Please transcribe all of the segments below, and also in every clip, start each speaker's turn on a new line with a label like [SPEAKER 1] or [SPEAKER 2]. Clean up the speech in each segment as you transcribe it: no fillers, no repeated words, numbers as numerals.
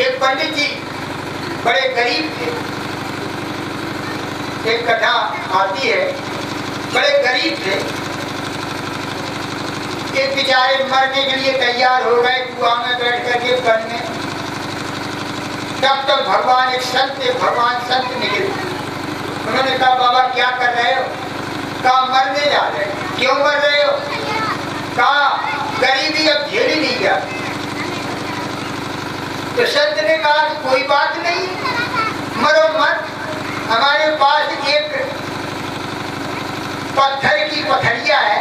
[SPEAKER 1] एक पंडित जी बड़े गरीब थे। एक कथा आती है, बड़े गरीब थे। एक बेचारे मरने के लिए तैयार हो गए कुआं में बैठ करके वन में। तब तक भगवान संत निकले। उन्होंने कहा बाबा क्या कर रहे हो? कहा मरने जा रहे हो। क्यों मर रहे हो? कहा गरीबी अब झेली नहीं जाती। तो संत ने कहा कोई बात नहीं, मरो मत। हमारे पास एक पत्थर की पथरिया है,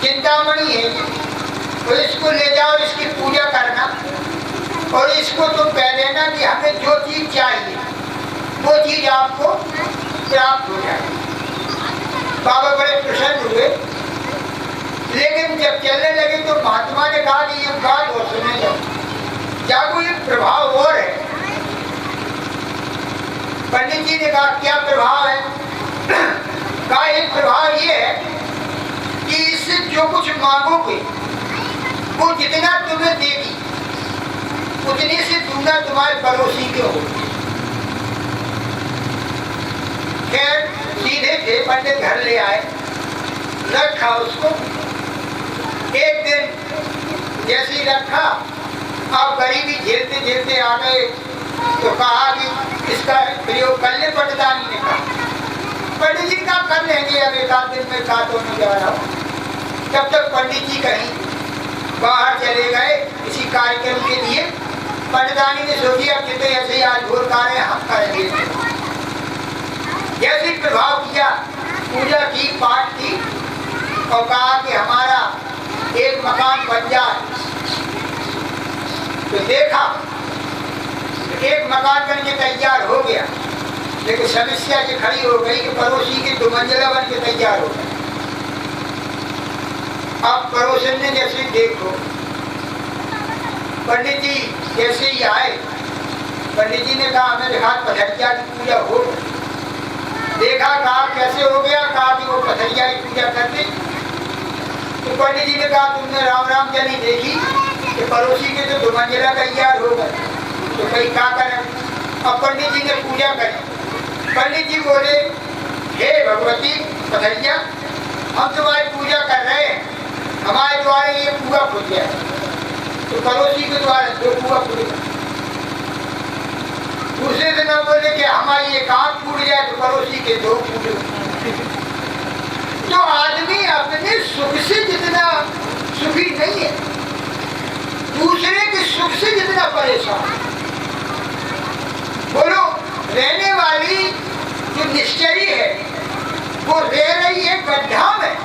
[SPEAKER 1] चिंतामणि है, तो इसको ले जाओ, इसकी पूजा करना और इसको तुम कह देना कि हमें जो चीज चाहिए वो चीज आपको प्राप्त हो जाएगी। बाबा बड़े प्रसन्न हुए, लेकिन जब चलने लगे तो महात्मा ने कहा कि ये बात और सुने क्या कोई प्रभाव और है? पंडित जी ने कहा क्या प्रभाव है? कहा एक प्रभाव ये है कि इससे जो कुछ मांगोगे वो जितना तुम्हें देगी उतने से दूना तुम्हारे पड़ोसी के हो। खैर सीधे थे, पंडित घर ले आए, रखा उसको। एक दिन जैसे ही रखा, आप गरीबी झेलते झेलते आ गए तो कहा कि इसका प्रयोग कर ले। पंडितानी ने कहा, पंडित जी का कर लेंगे, अब एक आध दिन में कहा तो नहीं जा रहा हूँ। तब तक पंडित जी कहीं बाहर चले गए किसी कार्यक्रम के लिए। पंडितानी ने सोची अब कितने ऐसे ही आज घोर कार्य हम करेंगे। जैसे प्रभाव किया, पूजा की, पाठ की और कहा कि हमारा एक मकान बन जाए। तो देखा एक मकान बनके तैयार हो गया, लेकिन समस्या ये खड़ी हो गई कि पड़ोसी के 2 मंजिला बन के तैयार हो गए। अब पड़ोसन ने जैसे देखो, पंडित जी जैसे ही आए, पंडित जी ने कहा हमें देखा पथरिया की पूजा हो। देखा, कहा कैसे हो गया? कहा कि वो पथरिया की पूजा करते। तो पंडित जी ने कहा तुमने राम राम जनी देखी कि पड़ोसी के तो 2 मंजिला तैयार हो गए, तो भाई क्या करें? अब पंडित जी ने पूजा करी। पंडित जी बोले हे भगवती पथरिया, हम तुम्हारी पूजा कर रहे हैं, हमारे द्वारा ये पूरा फूट गया। तो पड़ोसी के द्वारा 2 पूरा फूट गया। दूसरे दिन बोले कि हमारी एक आंख फूट जाए तो पड़ोसी के 2 फूट। तो आदमी अपने सुख से जितना सुखी नहीं है, दूसरे के सुख से जितना परेशान। बोलो, रहने वाली जो निश्चरी है वो रह रही है गड्ढा में,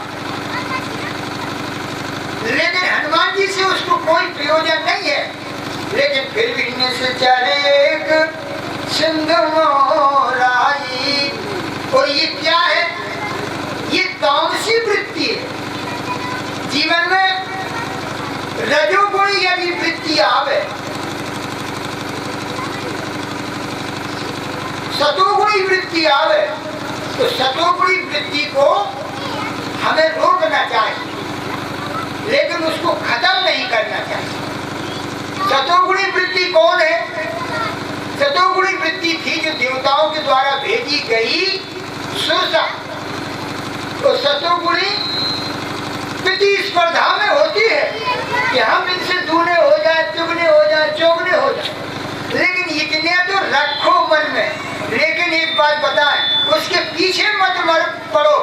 [SPEAKER 1] लेकिन हनुमान जी से उसको कोई प्रयोजन नहीं है। लेकिन फिर भी से चले एक सिंधु मोराई। और ये क्या है? ये तामसी वृत्ति है। जीवन में रजोगुणी यदि वृत्ति आवे, सतोगुणी वृत्ति आवे, तो सतोगुणी वृत्ति को हमें रोकना चाहिए, लेकिन उसको खत्म नहीं करना चाहिए। सतोगुणी वृत्ति कौन है? सतोगुणी वृत्ति थी जो देवताओं के द्वारा भेजी गई सुरसा। तो सतोगुणी प्रतिस्पर्धा में होती है कि हम इनसे दूने हो जाए, चुगने हो जाए, चौगने हो जाए, लेकिन इतने तो रखो मन में। लेकिन एक बात बताएं, उसके पीछे मत पड़ो,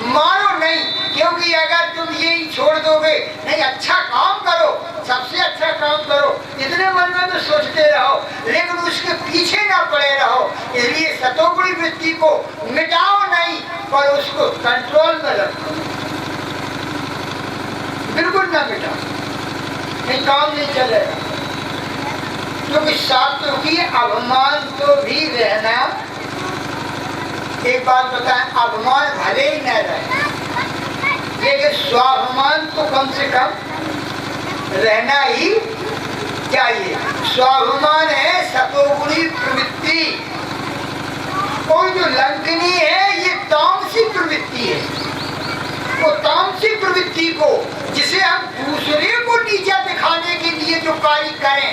[SPEAKER 1] मारो नहीं, क्योंकि अगर तुम यही छोड़ दोगे, नहीं अच्छा काम करो, सबसे अच्छा काम करो, इतने मन में तो सोचते रहो, लेकिन उसके पीछे ना पड़े रहो। इसलिए सतोगुणी वृत्ति को मिटाओ नहीं, पर उसको कंट्रोल में रखो, बिल्कुल ना मिटाओ, नहीं काम नहीं चलेगा। क्योंकि सात्व की अभिमान तो भी रहना। एक बात बताएं, अभिमान भले ही न रहे, लेकिन स्वाभिमान तो कम से कम रहना ही चाहिए। स्वाभिमान है सतोगुणी प्रवृत्ति, और जो लंकनी है ये तामसी प्रवृत्ति है। वो तामसी प्रवृत्ति को, जिसे हम दूसरे को नीचा दिखाने के लिए जो कार्य करें,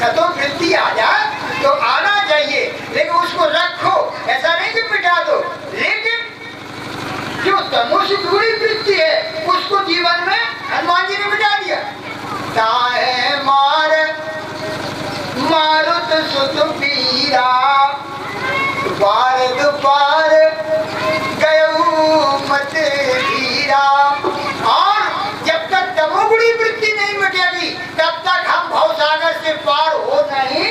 [SPEAKER 1] सतो वृत्ति आ जाए तो आना चाहिए, लेकिन उसको रखो, ऐसा नहीं कि मिटा दो। लेकिन जो तमोस बुरी वृत्ति है उसको जीवन में हनुमान जी ने मिटा दिया। ताहे मार मारुत सुत पीरा, द्वार द्वार गयो मत धीरा। और जब तक तमोगुणी वृत्ति नहीं मिटेगी तब तक हम भवसागर से पार हो नहीं।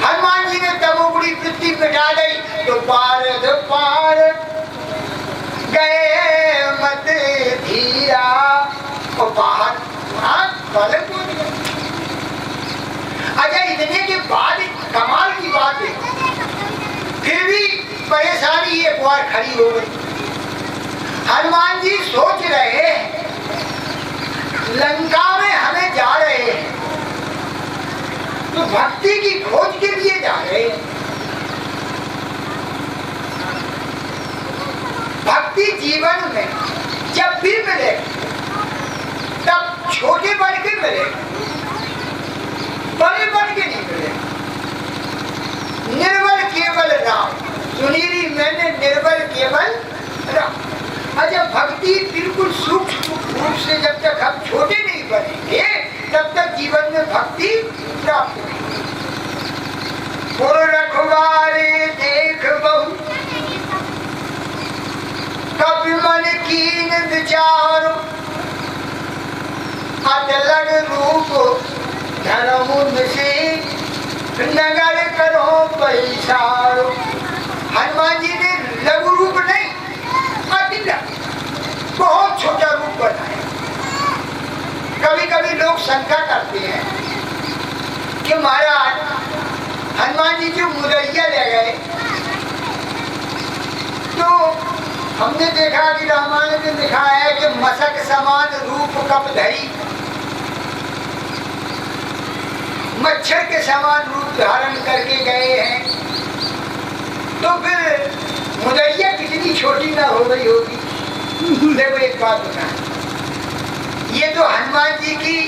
[SPEAKER 1] हनुमान जी ने तमोगुणी वृत्ति मिटा दी तो पार पार गए मत धीरा। और बाहर अच्छा, इतने के बाद कमाल की बात है, फिर भी परेशानी एक बार खड़ी हो गई। हनुमान जी सोच रहे हैं लंका में हमें जा रहे हैं तो भक्ति की खोज के लिए जा रहे हैं। भक्ति जीवन में जब भी मिले तब छोटे बन के मिले, बड़े बन के नहीं मिले। निर्बल केवल राम, सुनीरी मैंने निर्बल केवल राम। अच्छा, भक्ति बिल्कुल सूक्ष्म रूप से जब तक हम छोटे नहीं बनेंगे तब तक जीवन में भक्ति प्राप्त नहीं। पुर रखवारे देख बहु, कभी मन कीन विचार, अतलग रूप धर्म से नगर करो पैसारो। हनुमान जी ने लघु रूप नहीं, अतिला बहुत छोटा रूप बनाया। कभी कभी लोग शंका करते हैं कि महाराज हनुमान जी जो मुरैया ले गए तो हमने देखा कि रामायण में लिखा है कि मशक समान रूप कप धरी, मच्छर के समान रूप धारण करके गए हैं। तो फिर मुरैया कितनी छोटी ना हो गई होगी। देखो एक बात बता, ये तो हनुमान जी की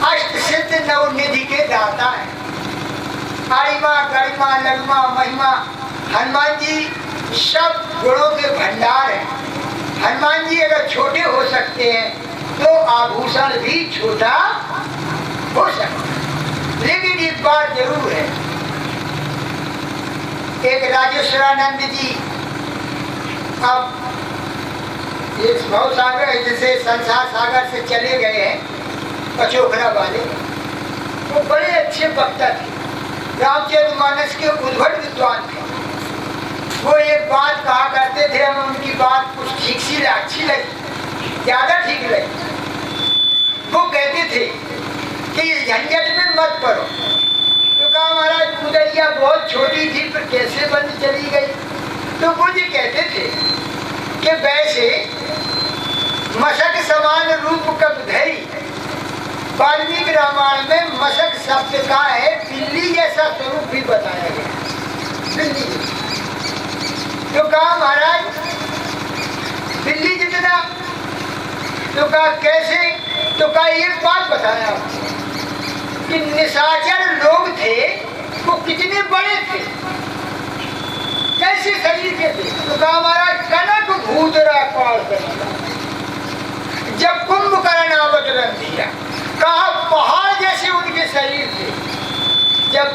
[SPEAKER 1] अष्ट सिद्ध नवनिधि के दाता है। आरिमा गरिमा लगमा महिमा, हनुमान जी सब गुणों के भंडार हैं। हनुमान जी अगर छोटे हो सकते हैं तो आभूषण भी छोटा हो सकता है। लेकिन एक बात जरूर है, एक राजेश्वरानंद जी अब इस भवसागर जैसे संसार सागर से चले गए हैं, पचोखरा वाले, वो बड़े अच्छे वक्ता थे, रामचरितमानस के उद्भट विद्वान थे। वो एक बात कहा करते थे, हम उनकी बात कुछ ठीक सी अच्छी लगी, ज्यादा ठीक लगी। वो कहते थे कि इस झंझट में मत पड़ो। तो कहा महाराज मुरैया बहुत छोटी थी पर कैसे बंद चली गई। तो वो जी कहते थे कि वैसे मशक समान रूप कब धरी, वाल्मीकि रामायण में मशक शब्द का है बिल्ली जैसा स्वरूप भी बताया गया, बिल्ली। तो कहा महाराज बिल्ली जितना, तो कहा कैसे, तो कहा एक बात बताया कि निशाचर लोग थे वो कितने बड़े थे, कैसे शरीर के थे। तो कहा महाराज कनक भूतरा काल करना, जब कुंभकर्ण अवतरण दिया, कहा पहाड़ जैसे उनके शरीर थे। जब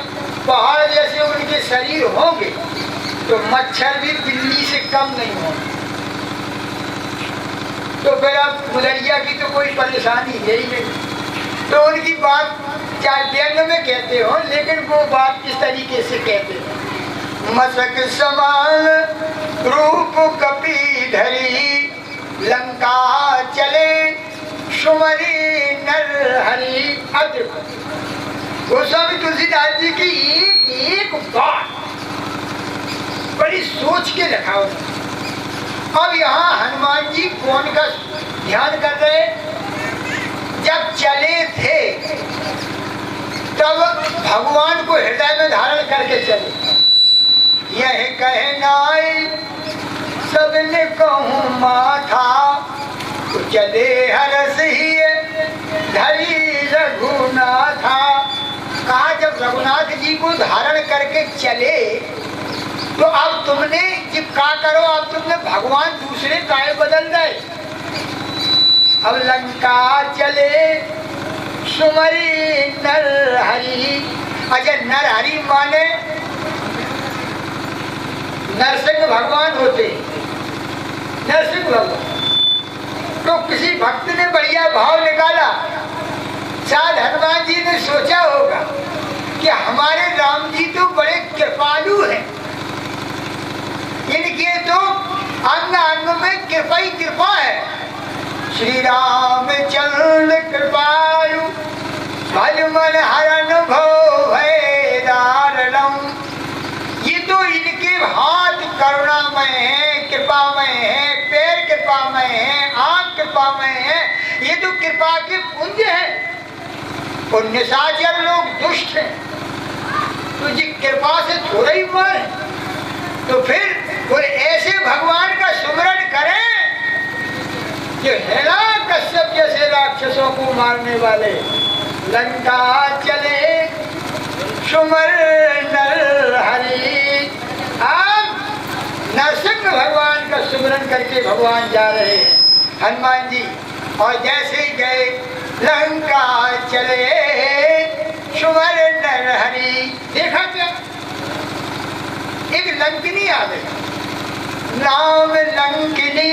[SPEAKER 1] पहाड़ जैसे उनके शरीर होंगे तो मच्छर भी बिल्ली से कम नहीं होंगे। तो फिर अब मुरैया की तो कोई परेशानी है ही नहीं। तो उनकी बात चाहे व्यंग में कहते हो, लेकिन वो बात किस तरीके से कहते हैं, मशक समान रूप कपी धरी, लंका चले सुमरी नर हरि। अद्भुत गोस्वामी तुलसीदास जी की एक बात बड़ी सोच के रखा हो। अब यहाँ हनुमान जी कौन का ध्यान कर रहे, जब चले थे तब भगवान को हृदय में धारण करके चले। यह कहनाई सबने कहूँ माथा, तो चले हरस ही धरी रघुनाथा। कहा जब रघुनाथ जी को धारण करके चले तो अब तुमने जब क्या करो, अब तुमने भगवान दूसरे काय बदल गए। अब लंका चले सुमरी नर हरि। अच्छा, नर हरि माने नरसिंह भगवान होते, नरसिंह भगवान। तो किसी भक्त ने बढ़िया भाव निकाला, शायद हनुमान जी ने सोचा होगा कि हमारे राम जी तो बड़े कृपालु हैं, इनके तो अंग अंग में कृपा ही कृपा है। श्री राम चंद्र कृपालु भज मन हरण भव भय दारणम। ये तो इनके हाथ करुणामय है, कृपामय है, पैर कृपामय है, आंख कृपामय है, ये तो कृपा के पुंज है। और निशाचर लोग दुष्ट हैं, तो जी कृपा से थोड़ा ही मारे। तो फिर कोई ऐसे भगवान का सुमरण करें जो हेला कश्यप जैसे राक्षसों को मारने वाले। लंका चले सुमर नर हरि। अब नरसिंह भगवान का सुमरण करके भगवान जा रहे हैं हनुमान जी। और जैसे ही गए लंका चले सुमर नर हरि। देखा क्या, एक लंकिनी आ गई, नाम लंकिनी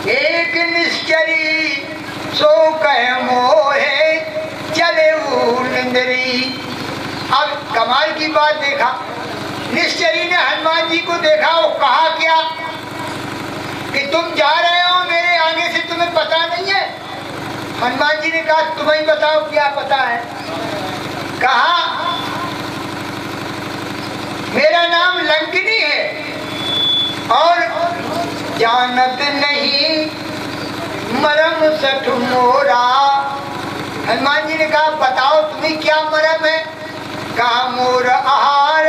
[SPEAKER 1] एक निश्चरी, सो कह मोहे चले निंदरी। अब कमाल की बात देखा, निश्चरी ने हनुमान जी को देखा और कहा क्या कि तुम जा रहे हो, मेरे आगे से तुम्हें पता नहीं है। हनुमान जी ने कहा तुम्हें बताओ क्या पता है। कहा मेरा नाम लंकिनी है और जानत नहीं मरम सठ मोरा। हनुमान जी ने कहा बताओ तुम्हें क्या मरम है। कहा मोर आहार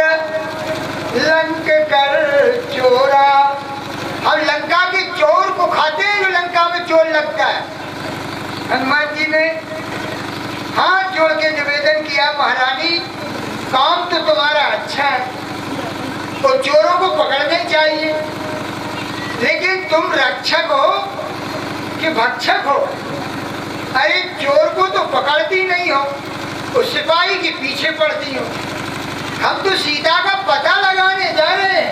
[SPEAKER 1] लंक कर चोरा। हम लंका के चोर को खाते हैं जो लंका में चोर लगता है। हनुमान जी ने हाथ जोड़ के निवेदन किया, महारानी काम तो तुम्हारा अच्छा है और चोरों को पकड़ने चाहिए, लेकिन तुम रक्षक हो कि भक्षक हो। अरे चोर को तो पकड़ती नहीं हो, उस सिपाही के पीछे पड़ती हो। हम तो सीता का पता लगाने जा रहे हैं,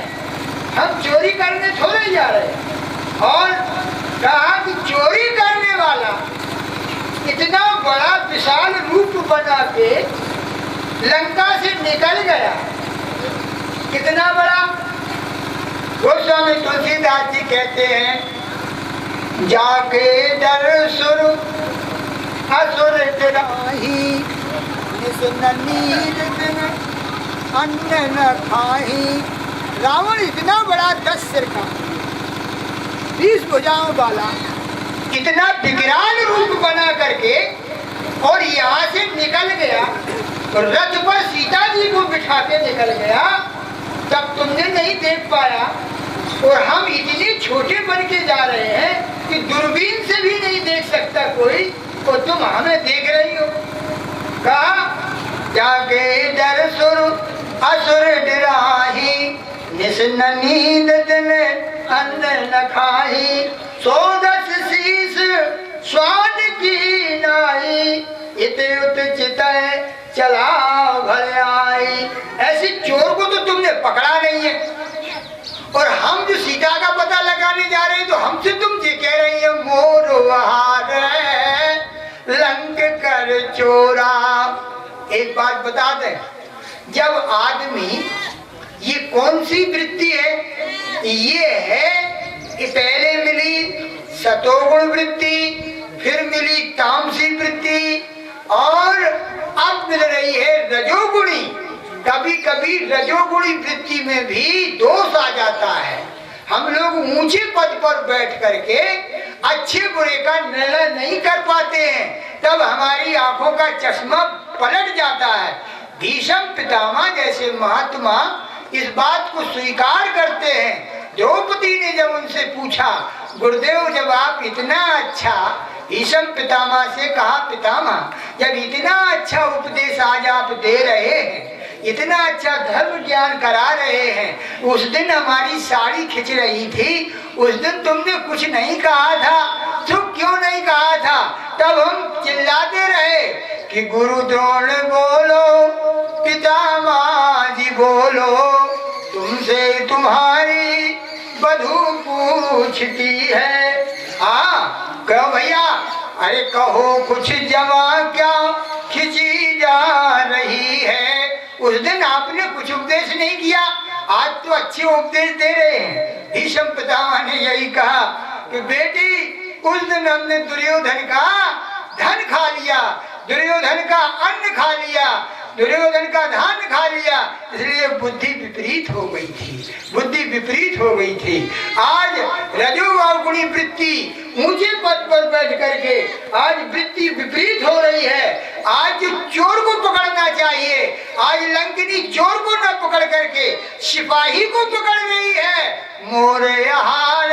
[SPEAKER 1] हम चोरी करने थोड़े जा रहे हैं। और कहा कि चोरी करने वाला इतना बड़ा विशाल रूप बना के लंका से निकल गया, कितना बड़ा। गोस्वामी तुलसीदास जी कहते हैं जाके डर सुर असुर डराही, अन्न न खाही। रावण इतना बड़ा 10 सिर का 20 भुजाओं वाला इतना विकराल रूप बना करके और यहाँ से निकल गया और रथ पर सीता जी को बिठा के निकल गया, तब तुमने नहीं देख पाया। और हम इतने छोटे बन के जा रहे हैं कि दूरबीन से भी नहीं देख सकता कोई, और तुम हमें देख रही हो। कहा जाके डर सुर असुर डराही, निसन नींद दिन अन्न न खाही। 110 शीश स्वान की नाई, इत उत चितय चला भले आई। ऐसे चोर को तो तुमने पकड़ा नहीं है, और हम जो सीता का पता लगाने जा रहे हैं तो हमसे तुम ये कह रही है मोर वहार लंक कर चोरा। एक बात बता दें, जब आदमी, ये कौन सी वृत्ति है, ये है कि पहले मिली सतोगुण वृत्ति, फिर मिली तामसी वृत्ति, और अब मिल रही है रजोगुणी। कभी कभी रजोगुणी वृत्ति में भी दोष आ जाता है। हम लोग ऊंचे पद पर बैठ करके अच्छे बुरे का निर्णय नहीं कर पाते हैं, तब हमारी आंखों का चश्मा पलट जाता है। भीष्म पितामह जैसे महात्मा इस बात को स्वीकार करते हैं। द्रौपदी ने जब उनसे पूछा गुरुदेव, जब आप इतना अच्छा भीष्म पितामह से कहा, पितामह जब इतना अच्छा उपदेश आज आप दे रहे हैं, इतना अच्छा धर्म ज्ञान करा रहे हैं, उस दिन हमारी साड़ी खिंच रही थी, उस दिन तुमने कुछ नहीं कहा था, तो क्यों नहीं कहा था? तब हम चिल्लाते रहे कि गुरु द्रोण बोलो, पितामह जी बोलो, तुमसे तुम्हारी बधू पूछती है। हाँ कहो भैया, अरे कहो कुछ जमा क्या खिंची जा रही है। उस दिन आपने कुछ उपदेश नहीं किया, आज तो अच्छे उपदेश दे रहे हैं। भीष्म पितामह ने यही कहा कि बेटी उस दिन हमने दुर्योधन का धन खा लिया, दुर्योधन का अन्न खा लिया, दुर्योधन का धान खा लिया, इसलिए बुद्धि विपरीत हो गई थी, बुद्धि विपरीत हो गई थी। आज रजोगुणी वृत्ति ऊंचे पद पर बैठ करके आज वृत्ति विपरीत हो रही है। आज चोर को पकड़ना चाहिए, आज लंकिनी चोर को न पकड़ करके सिपाही को पकड़ रही है। मोरे हार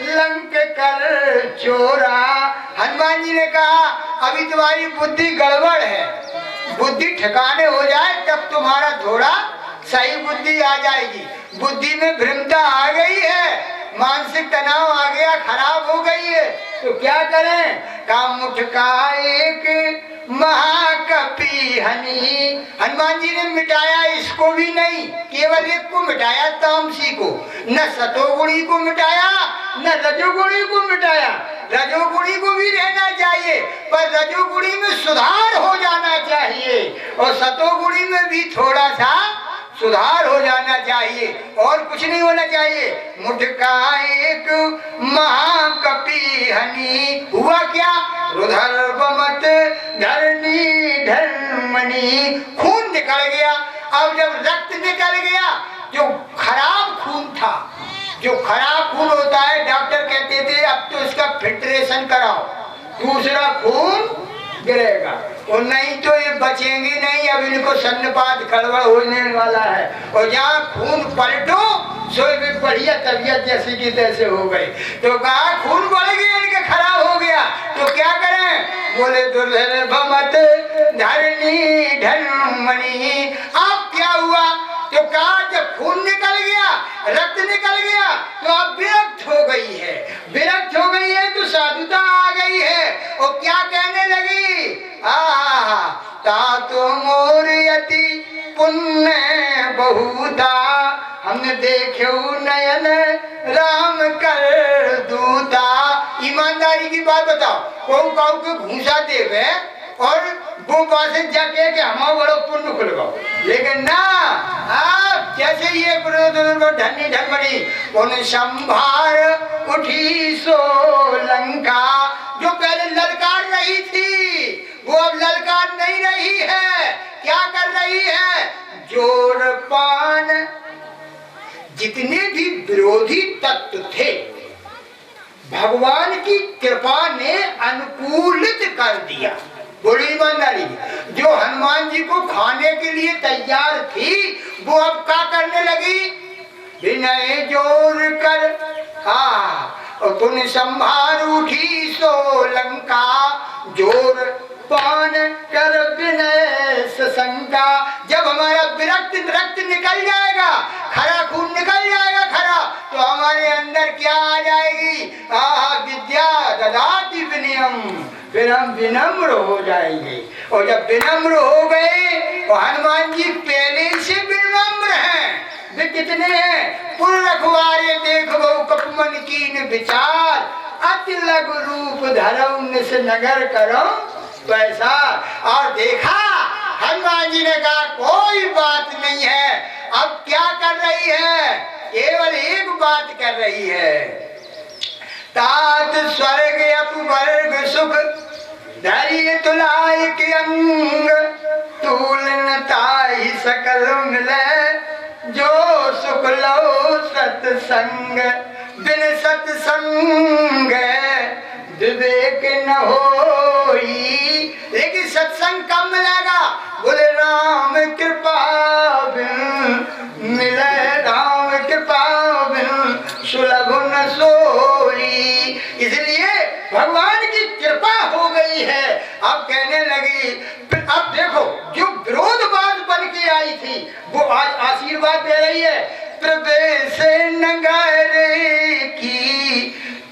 [SPEAKER 1] लंक कर चोरा। हनुमान जी ने कहा अभी तुम्हारी बुद्धि गड़बड़ है, बुद्धि ठिकाने हो जाए तब तुम्हारा थोड़ा सही बुद्धि आ जाएगी। बुद्धि में भ्रमता आ गई है, मानसिक तनाव आ गया, खराब हो गई है, तो क्या करें? काम मुठका एक महाकपि हनी। हनुमान जी ने मिटाया इसको भी नहीं, केवल एक को मिटाया, तामसी को, न सतोगुणी को मिटाया न रजोगुणी को मिटाया। रजोगुणी को भी रहना चाहिए पर रजोगुणी में सुधार हो जाना चाहिए और सतोगुणी में भी थोड़ा सा सुधार हो जाना चाहिए और कुछ नहीं होना चाहिए। मुठका एक महाकपि हनी। हुआ क्या? रुधर्वमत धरनी धर्मनी। खून निकल गया। अब जब रक्त निकल गया, जो खराब खून था, जो खराब खून होता है, डॉक्टर कहते थे अब तो इसका फिल्ट्रेशन कराओ, दूसरा खून गिरेगा, और नहीं तो ये बचेंगे नहीं, अब इनको सन्नपात गड़बड़ होने वाला है। और जहाँ खून पलटो सो बढ़िया तबीयत जैसी की तैसे हो गई। तो कहा खून बढ़ गया, इनके खराब हो गया, तो क्या करें? बोले दुर्धर्मत धरनी धर्मनी। अब क्या हुआ? तो कहा जब खून निकल गया, रक्त निकल गया, तो अब विरक्त हो गई है, विरक्त हो गई है तो साधुता आ गई है। और क्या कहने लगी? तातो मोरयति पुण्य बहुता, हमने देखे नयन राम कर दूता। ईमानदारी की बात बताओ, कौ के भूसा देवे और वो पास जाके कि हमारा बड़ो पुण्य खुल गो, लेकिन ना आप जैसे ये धनी धर्मनी उन संभार उठी सो लंका। जो पहले ललकार रही थी वो अब ललकार नहीं रही है। क्या कर रही है? जोर पान। जितने भी विरोधी तत्व थे भगवान की कृपा ने अनुकूलित कर दिया। बोलो ईमानदारी। जो हनुमान जी को खाने के लिए तैयार थी वो अब क्या करने लगी? विनय जोर कर और तुम संभार उठी सो लंका। जोर पान कर विनय सशंका। जब हमारा विरक्त रक्त निकल जाएगा, खरा खून निकल जाएगा खरा, तो हमारे अंदर क्या आ जाएगी? विद्या ददाति विनयम। फिर हम विनम्र हो जाएंगे। और जब विनम्र हो गए तो हनुमान जी पहले से विनम्र हैं। वे कितने हैं? पुर रखवारे देखो कपमन कीन विचार, अति लघु रूप धरऊ निस नगर करो पैसा। और देखा हनुमान जी ने कहा कोई बात नहीं है। अब क्या कर रही है? केवल एक बात कर रही है। तात स्वर्ग अपवर्ग सुख धैर्य तुलाय के अंग, तूलन ताहि सकल मिले जो सुख लो सत्संग। बिन सत्संग विवेक न होई। लेकिन सत्संग कब मिलेगा? बोले राम कृपा बिन मिले, राम कृपा बिन सुलभ न सोई। इसलिए भगवान की कृपा है। अब कहने लगी, अब देखो जो विरोधवाद बन के आई थी वो आज आशीर्वाद दे रही है। प्रवेश नगर की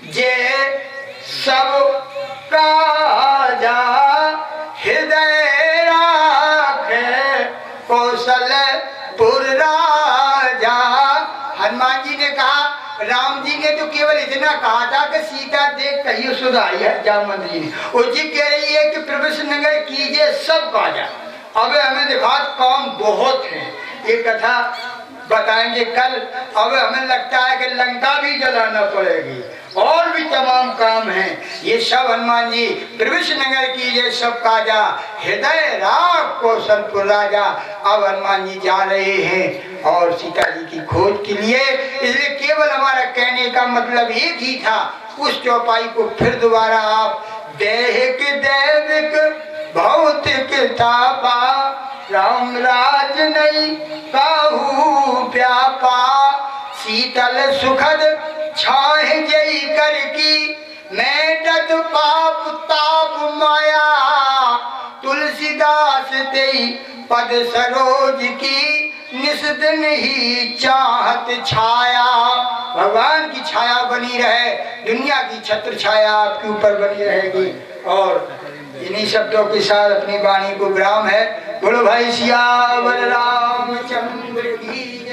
[SPEAKER 1] जे सब काजा हृदय राखे कौशलपुर राजा। हनुमान जी ने कहा, राम जी ने तो केवल इतना कहा था कि सीता देख कहिए सुधाई है जामन जी ने। वो जी कह रही है कि प्रवेश नगर कीजिए सब काजा। अब हमें दिखा काम बहुत है, ये कथा बताएंगे कल। अब हमें लगता है कि लंका भी जलाना पड़ेगी और भी तमाम काम हैं। ये सब हनुमान जी प्रवेश नगर कीजिए सब काजा हृदय राग कौशलपुर राजा। अब हनुमान जी जा रहे हैं और सीता जी की खोज के लिए। इसलिए केवल हमारा कहने का मतलब एक ही था, उस चौपाई को फिर दोबारा आप दैहिक दैविक भौतिक तापा राम राज नहीं काहू व्यापा शीतल सुखद छाह जई कर की मैटत पाप ताप माया तुलसीदास तेई पद सरोज की निस्दिन ही चाहत छाया। भगवान की छाया बनी रहे, दुनिया की छत्र छाया आपके ऊपर बनी रहेगी। और इन्हीं शब्दों के साथ अपनी वाणी को विराम है। बोलो भाई सियावर रामचंद्र की।